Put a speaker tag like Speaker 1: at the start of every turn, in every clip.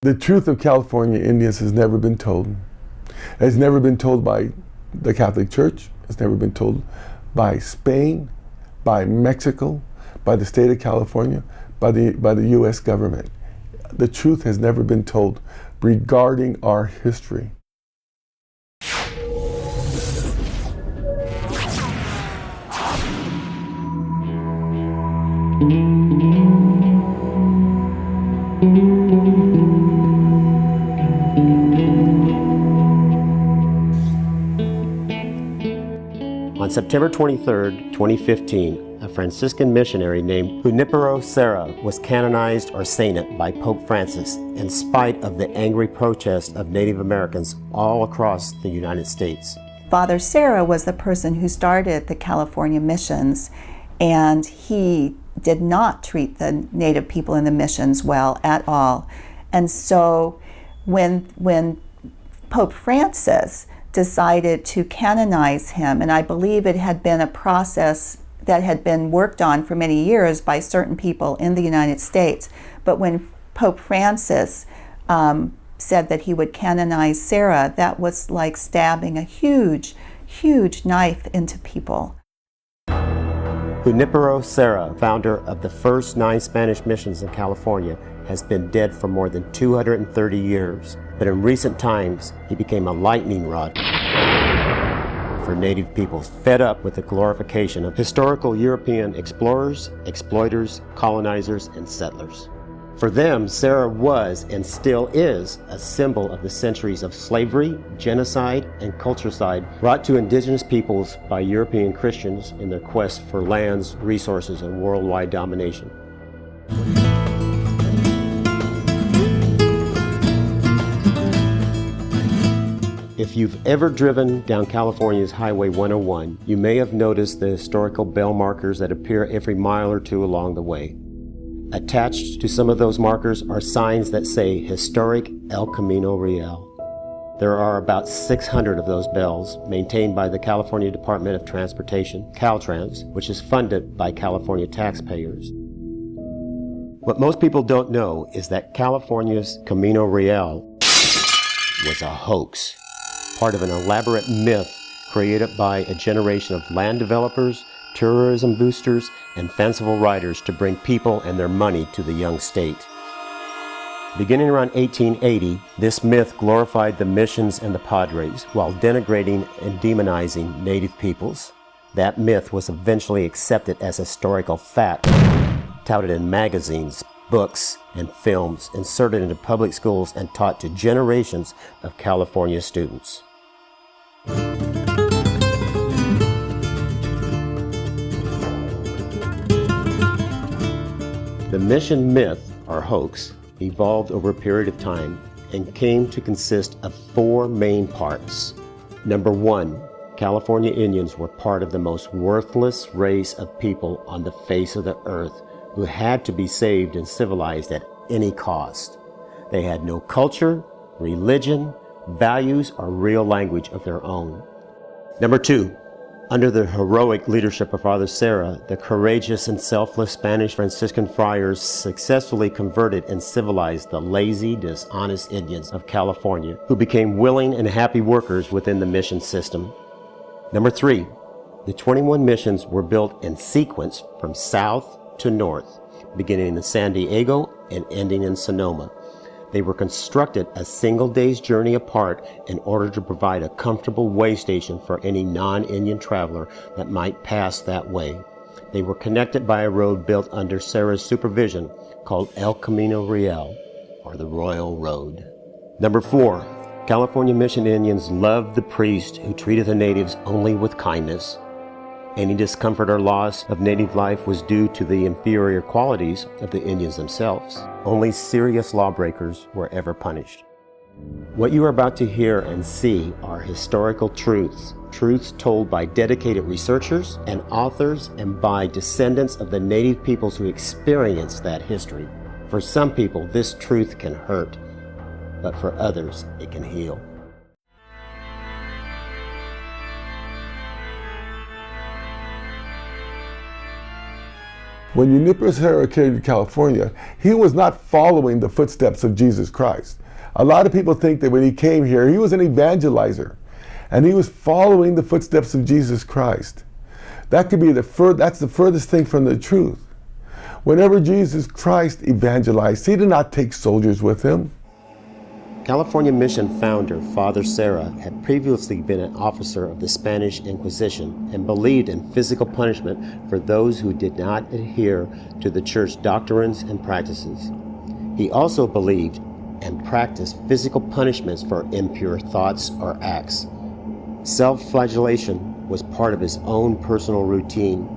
Speaker 1: The truth of California Indians has never been told. It's never been told by the Catholic Church. It's never been told by Spain, by Mexico, by the state of California, by the U.S. government. The truth has never been told regarding our history.
Speaker 2: On September 23, 2015, a Franciscan missionary named Junipero Serra was canonized or sainted by Pope Francis in spite of the angry protest of Native Americans all across the United States.
Speaker 3: Father Serra was the person who started the California missions, and he did not treat the Native people in the missions well at all. And so when Pope Francis decided to canonize him, and I believe it had been a process that had been worked on for many years by certain people in the United States, but when Pope Francis said that he would canonize Serra, that was like stabbing a huge, huge knife into people.
Speaker 2: Junipero Serra, founder of the first 9 Spanish missions in California, has been dead for more than 230 years. But in recent times, he became a lightning rod for Native peoples fed up with the glorification of historical European explorers, exploiters, colonizers, and settlers. For them, Serra was and still is a symbol of the centuries of slavery, genocide, and culturicide brought to indigenous peoples by European Christians in their quest for lands, resources, and worldwide domination. If you've ever driven down California's Highway 101, you may have noticed the historical bell markers that appear every mile or two along the way. Attached to some of those markers are signs that say Historic El Camino Real. There are about 600 of those bells maintained by the California Department of Transportation, Caltrans, which is funded by California taxpayers. What most people don't know is that California's Camino Real was a hoax, part of an elaborate myth created by a generation of land developers, tourism boosters, and fanciful riders to bring people and their money to the young state. Beginning around 1880, this myth glorified the missions and the padres while denigrating and demonizing Native peoples. That myth was eventually accepted as historical fact, touted in magazines, books, and films, inserted into public schools and taught to generations of California students. The mission myth, or hoax, evolved over a period of time and came to consist of 4 main parts. Number 1, California Indians were part of the most worthless race of people on the face of the earth who had to be saved and civilized at any cost. They had no culture, religion, values, or real language of their own. Number 2, under the heroic leadership of Father Serra, the courageous and selfless Spanish Franciscan friars successfully converted and civilized the lazy, dishonest Indians of California, who became willing and happy workers within the mission system. Number 3, the 21 missions were built in sequence from south to north, beginning in San Diego and ending in Sonoma. They were constructed a single day's journey apart in order to provide a comfortable way station for any non-Indian traveler that might pass that way. They were connected by a road built under Serra's supervision called El Camino Real, or the Royal Road. Number 4, California Mission Indians loved the priest who treated the natives only with kindness. Any discomfort or loss of native life was due to the inferior qualities of the Indians themselves. Only serious lawbreakers were ever punished. What you are about to hear and see are historical truths, truths told by dedicated researchers and authors and by descendants of the native peoples who experienced that history. For some people, this truth can hurt, but for others, it can heal.
Speaker 1: When Junipero Serra came to California, he was not following the footsteps of Jesus Christ. A lot of people think that when he came here, he was an evangelizer, and he was following the footsteps of Jesus Christ. That could be that's the furthest thing from the truth. Whenever Jesus Christ evangelized, he did not take soldiers with him.
Speaker 2: California Mission founder Father Serra had previously been an officer of the Spanish Inquisition and believed in physical punishment for those who did not adhere to the church doctrines and practices. He also believed and practiced physical punishments for impure thoughts or acts. Self-flagellation was part of his own personal routine.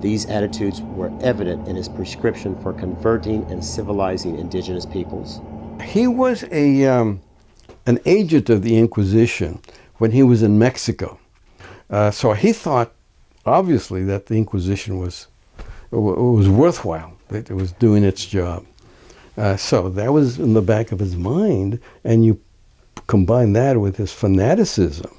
Speaker 2: These attitudes were evident in his prescription for converting and civilizing indigenous peoples.
Speaker 4: He was an agent of the Inquisition when he was in Mexico. So he thought, obviously, that the Inquisition was worthwhile, that it was doing its job. So that was in the back of his mind, and you combine that with his fanaticism.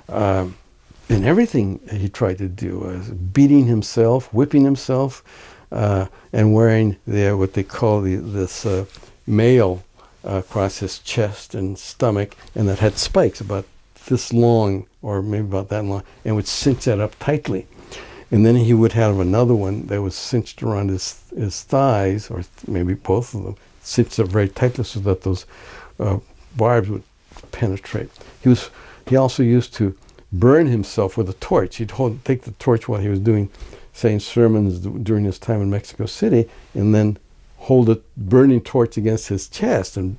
Speaker 4: And everything he tried to do was beating himself, whipping himself, and wearing what they call this mail across his chest and stomach, and that had spikes about this long, or maybe about that long, and would cinch that up tightly. And then he would have another one that was cinched around his thighs, or maybe both of them, cinched up very tightly so that those barbs would penetrate. He also used to burn himself with a torch. He'd take the torch while he was saying sermons during his time in Mexico City, and then hold a burning torch against his chest and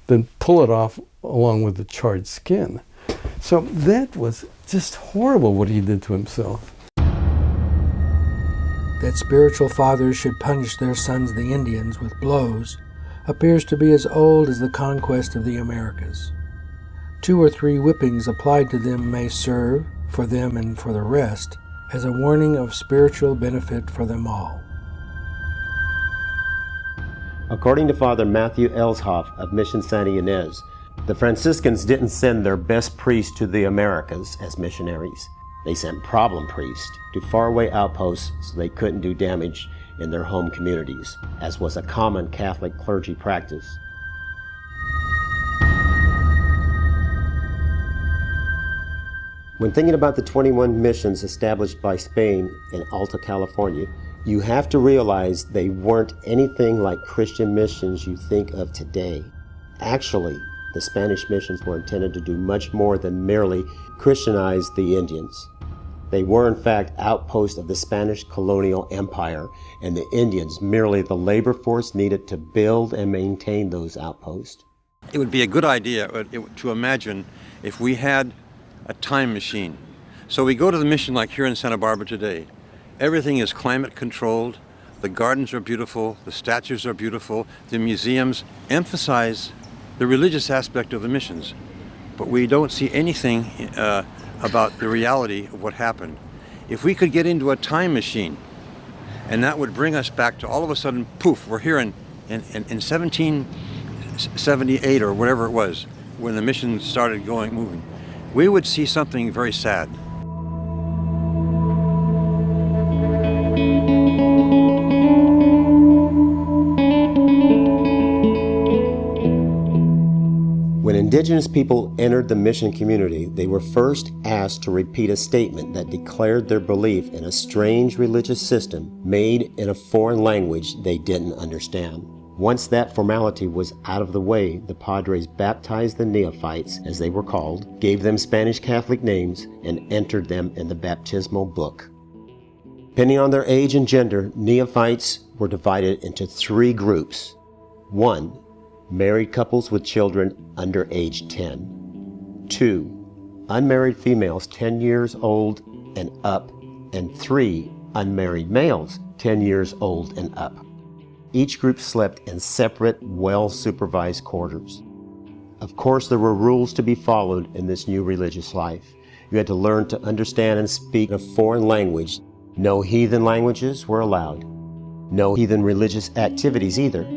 Speaker 4: then pull it off along with the charred skin. So that was just horrible what he did to himself.
Speaker 5: That spiritual fathers should punish their sons, the Indians, with blows appears to be as old as the conquest of the Americas. 2 or 3 whippings applied to them may serve, for them and for the rest, as a warning of spiritual benefit for them all.
Speaker 2: According to Father Matthew Elshoff of Mission Santa Ynez, the Franciscans didn't send their best priests to the Americas as missionaries. They sent problem priests to faraway outposts so they couldn't do damage in their home communities, as was a common Catholic clergy practice. When thinking about the 21 missions established by Spain in Alta California, you have to realize they weren't anything like Christian missions you think of today. Actually, the Spanish missions were intended to do much more than merely Christianize the Indians. They were in fact outposts of the Spanish colonial empire, and the Indians merely the labor force needed to build and maintain those outposts.
Speaker 6: It would be a good idea to imagine if we had a time machine. So we go to the mission like here in Santa Barbara today. Everything is climate controlled, the gardens are beautiful, the statues are beautiful, the museums emphasize the religious aspect of the missions. But we don't see anything about the reality of what happened. If we could get into a time machine, and that would bring us back to all of a sudden, poof, we're here in 1778 or whatever it was, when the mission started moving, we would see something very sad.
Speaker 2: When indigenous people entered the mission community, they were first asked to repeat a statement that declared their belief in a strange religious system made in a foreign language they didn't understand. Once that formality was out of the way, the Padres baptized the neophytes, as they were called, gave them Spanish Catholic names, and entered them in the baptismal book. Depending on their age and gender, neophytes were divided into 3 groups. 1. Married couples with children under age 10. 2. Unmarried females 10 years old and up. And 3. Unmarried males 10 years old and up. Each group slept in separate, well-supervised quarters. Of course, there were rules to be followed in this new religious life. You had to learn to understand and speak a foreign language. No heathen languages were allowed. No heathen religious activities either.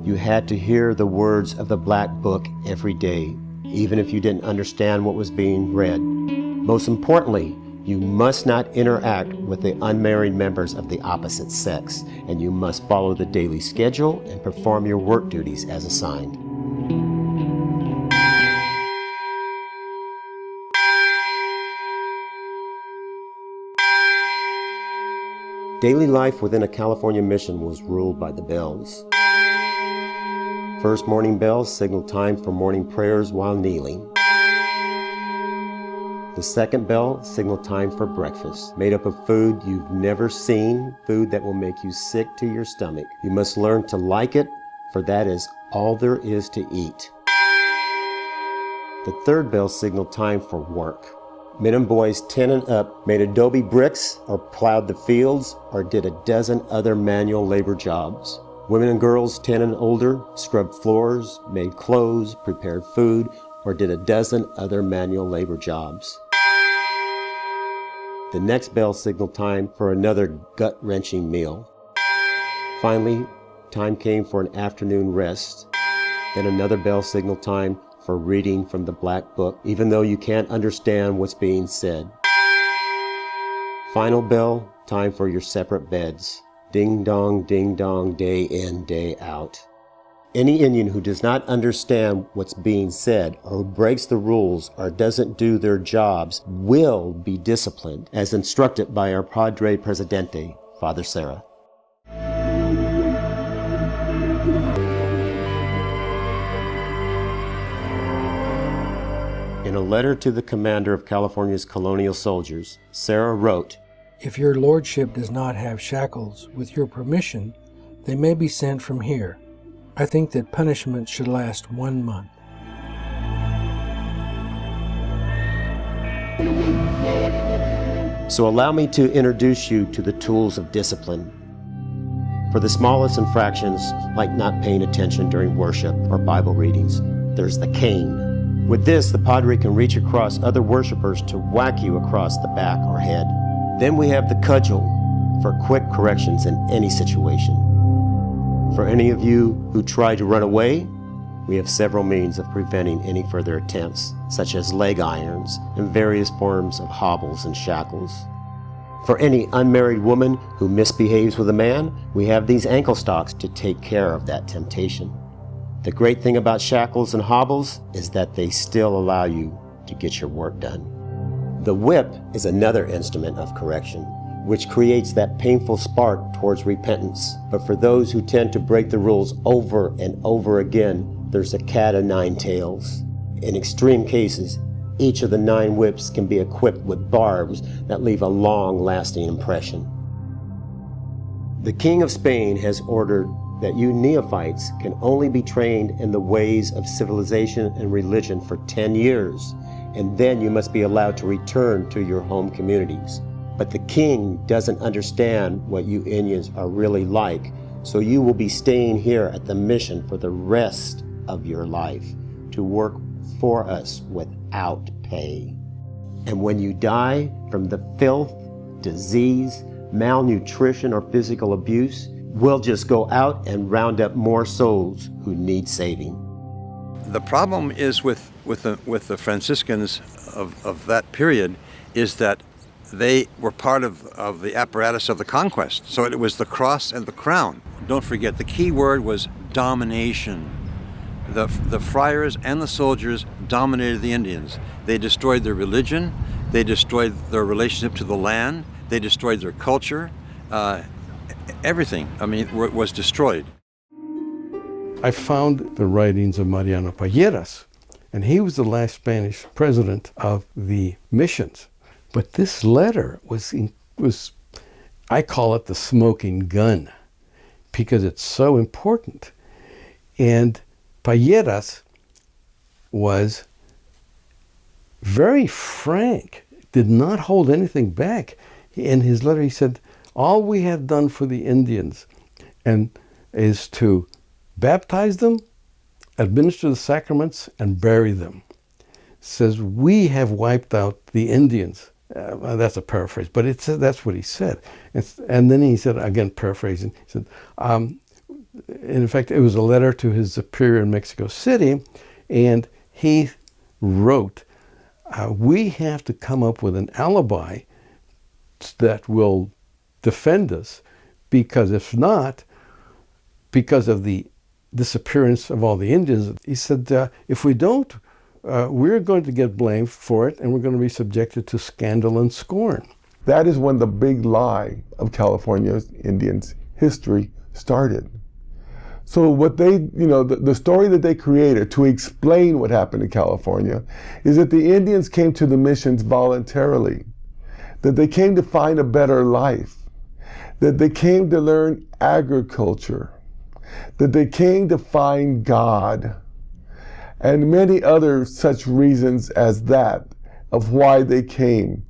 Speaker 2: You had to hear the words of the Black Book every day, even if you didn't understand what was being read. Most importantly, You must not interact with the unmarried members of the opposite sex, and you must follow the daily schedule and perform your work duties as assigned. Daily life within a California mission was ruled by the bells. First morning bells signaled time for morning prayers while kneeling. The second bell signaled time for breakfast, made up of food you've never seen, food that will make you sick to your stomach. You must learn to like it, for that is all there is to eat. The third bell signaled time for work. Men and boys 10 and up made adobe bricks or plowed the fields or did a dozen other manual labor jobs. Women and girls 10 and older scrubbed floors, made clothes, prepared food, or did a dozen other manual labor jobs. The next bell signaled time for another gut-wrenching meal. Finally, time came for an afternoon rest. Then another bell signaled time for reading from the Black Book, even though you can't understand what's being said. Final bell, time for your separate beds. Ding dong, day in, day out. Any Indian who does not understand what's being said or who breaks the rules or doesn't do their jobs will be disciplined, as instructed by our Padre Presidente, Father Serra. In a letter to the commander of California's colonial soldiers, Serra wrote,
Speaker 5: If your lordship does not have shackles, with your permission, they may be sent from here. I think that punishment should last 1 month.
Speaker 2: So allow me to introduce you to the tools of discipline. For the smallest infractions, like not paying attention during worship or Bible readings, there's the cane. With this, the Padre can reach across other worshipers to whack you across the back or head. Then we have the cudgel for quick corrections in any situation. For any of you who try to run away, we have several means of preventing any further attempts, such as leg irons and various forms of hobbles and shackles. For any unmarried woman who misbehaves with a man, we have these ankle stocks to take care of that temptation. The great thing about shackles and hobbles is that they still allow you to get your work done. The whip is another instrument of correction, which creates that painful spark towards repentance. But for those who tend to break the rules over and over again, there's a cat o' nine tails. In extreme cases, each of the 9 whips can be equipped with barbs that leave a long-lasting impression. The King of Spain has ordered that you neophytes can only be trained in the ways of civilization and religion for 10 years, and then you must be allowed to return to your home communities. But the king doesn't understand what you Indians are really like, so you will be staying here at the mission for the rest of your life to work for us without pay. And when you die from the filth, disease, malnutrition, or physical abuse, we'll just go out and round up more souls who need saving.
Speaker 6: The problem is with the Franciscans of that period is that they were part of the apparatus of the conquest. So it was the cross and the crown. Don't forget, the key word was domination. The friars and the soldiers dominated the Indians. They destroyed their religion. They destroyed their relationship to the land. They destroyed their culture. Everything, was destroyed.
Speaker 4: I found the writings of Mariano Payeras, and he was the last Spanish president of the missions. But this letter was I call it the smoking gun, because it's so important. And Payeras was very frank, did not hold anything back. In his letter, he said, all we have done for the Indians is to baptize them, administer the sacraments, and bury them. Says, we have wiped out the Indians. Well, that's a paraphrase, but that's what he said. And then he said, again paraphrasing, he said, in fact, it was a letter to his superior in Mexico City, and he wrote, we have to come up with an alibi that will defend us, because if not, because of the disappearance of all the Indians, he said, if we don't, we're going to get blamed for it, and we're going to be subjected to scandal and scorn.
Speaker 1: That is when the big lie of California Indians' history started. So what they, the story that they created to explain what happened in California is that the Indians came to the missions voluntarily, that they came to find a better life, that they came to learn agriculture, that they came to find God, and many other such reasons as that of why they came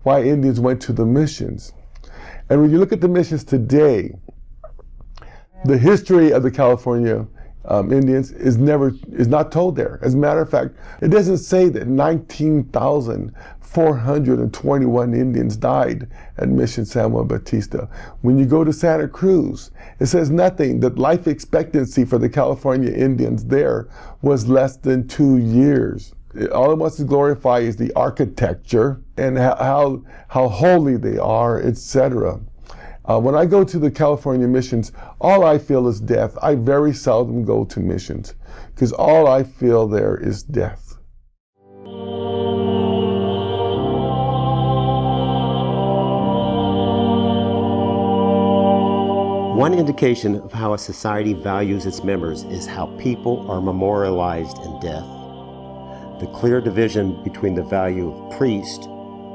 Speaker 1: why Indians went to the missions. And when you look at the missions today, the history of the California Indians is not told there. As a matter of fact, it doesn't say that 19,421 Indians died at Mission San Juan Bautista. When you go to Santa Cruz, it says nothing, that life expectancy for the California Indians there was less than 2 years. All it wants to glorify is the architecture and how holy they are, etc. When I go to the California missions, all I feel is death. I very seldom go to missions because all I feel there is death.
Speaker 2: One indication of how a society values its members is how people are memorialized in death. The clear division between the value of priest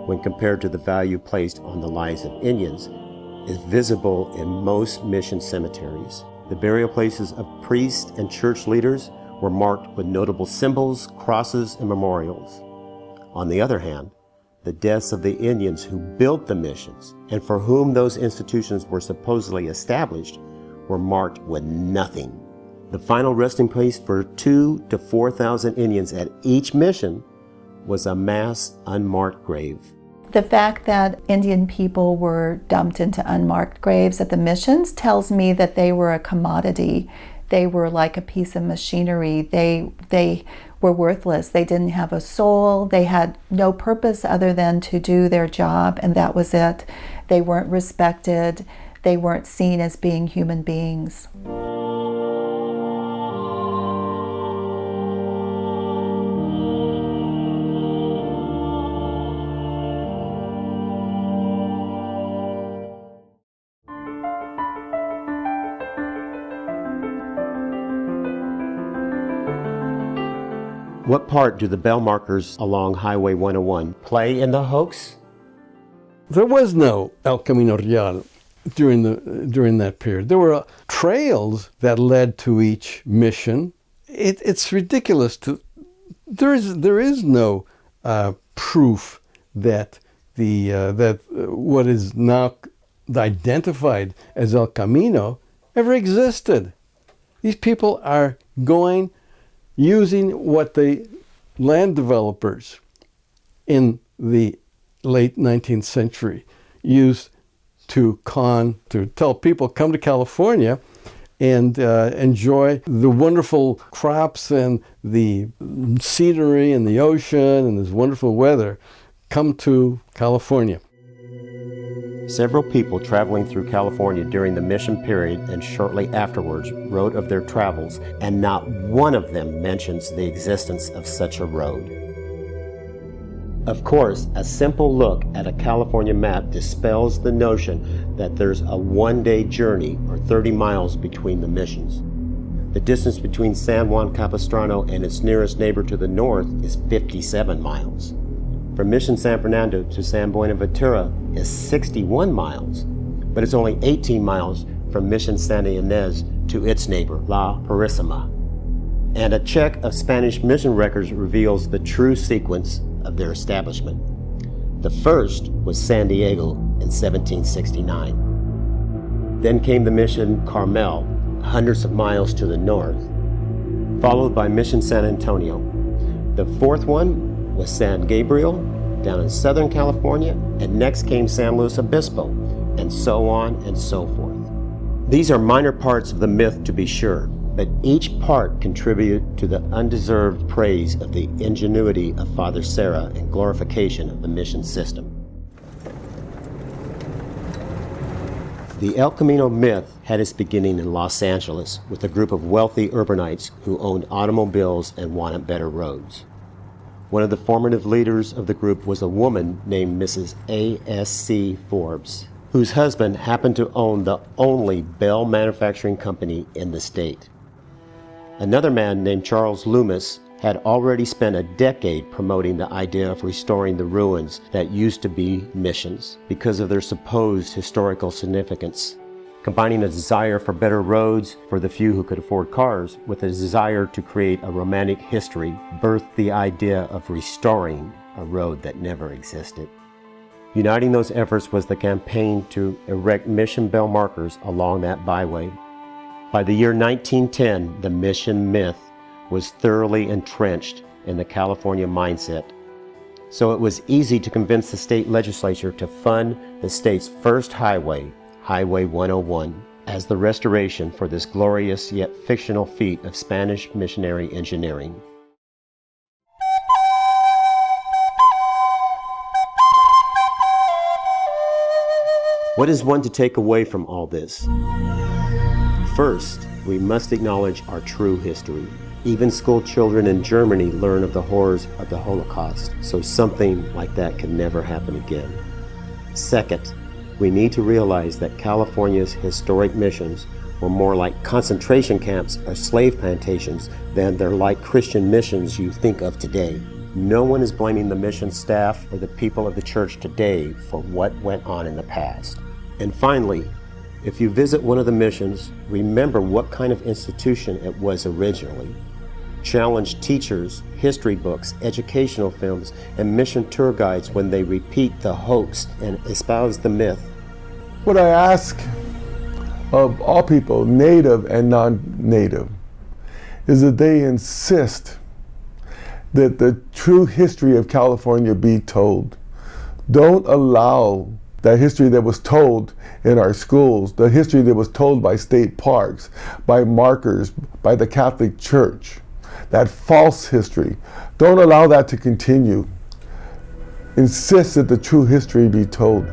Speaker 2: when compared to the value placed on the lives of Indians is visible in most mission cemeteries. The burial places of priests and church leaders were marked with notable symbols, crosses, and memorials. On the other hand, the deaths of the Indians who built the missions and for whom those institutions were supposedly established were marked with nothing. The final resting place for 2,000 to 4,000 Indians at each mission was a mass unmarked grave.
Speaker 3: The fact that Indian people were dumped into unmarked graves at the missions tells me that they were a commodity. They were like a piece of machinery. They were worthless. They didn't have a soul. They had no purpose other than to do their job, and that was it. They weren't respected. They weren't seen as being human beings.
Speaker 2: What part do the bell markers along Highway 101 play in the hoax?
Speaker 4: There was no El Camino Real during that period. There were trails that led to each mission. It's ridiculous there is no proof that that what is now identified as El Camino ever existed. These people are going using what the land developers in the late 19th century used to tell people, come to California and enjoy the wonderful crops and the scenery and the ocean and this wonderful weather. Come to California.
Speaker 2: Several people traveling through California during the mission period and shortly afterwards wrote of their travels, and not one of them mentions the existence of such a road. Of course, a simple look at a California map dispels the notion that there's a one-day journey or 30 miles between the missions. The distance between San Juan Capistrano and its nearest neighbor to the north is 57 miles. From Mission San Fernando to San Buenaventura is 61 miles, but it's only 18 miles from Mission Santa Ynez to its neighbor, La Purísima. And a check of Spanish mission records reveals the true sequence of their establishment. The first was San Diego in 1769. Then came the Mission Carmel, hundreds of miles to the north, followed by Mission San Antonio. The fourth one was San Gabriel down in Southern California, and next came San Luis Obispo, and so on and so forth. These are minor parts of the myth, to be sure, but each part contributed to the undeserved praise of the ingenuity of Father Serra and glorification of the mission system. The El Camino myth had its beginning in Los Angeles with a group of wealthy urbanites who owned automobiles and wanted better roads. One of the formative leaders of the group was a woman named Mrs. A.S.C. Forbes, whose husband happened to own the only Bell manufacturing company in the state. Another man named Charles Loomis had already spent a decade promoting the idea of restoring the ruins that used to be missions because of their supposed historical significance. Combining a desire for better roads for the few who could afford cars with a desire to create a romantic history birthed the idea of restoring a road that never existed. Uniting those efforts was the campaign to erect mission bell markers along that byway. By the year 1910, the mission myth was thoroughly entrenched in the California mindset. So it was easy to convince the state legislature to fund the state's first highway, Highway 101, as the restoration for this glorious yet fictional feat of Spanish missionary engineering. What is one to take away from all this? First, we must acknowledge our true history. Even school children in Germany learn of the horrors of the Holocaust, so something like that can never happen again. Second, we need to realize that California's historic missions were more like concentration camps or slave plantations than they're like Christian missions you think of today. No one is blaming the mission staff or the people of the church today for what went on in the past. And finally, if you visit one of the missions, remember what kind of institution it was originally. Challenge teachers, history books, educational films, and mission tour guides when they repeat the hoax and espouse the myth.
Speaker 1: What I ask of all people, native and non-native, is that they insist that the true history of California be told. Don't allow that history that was told in our schools, the history that was told by state parks, by markers, by the Catholic Church, that false history. Don't allow that to continue. Insist that the true history be told.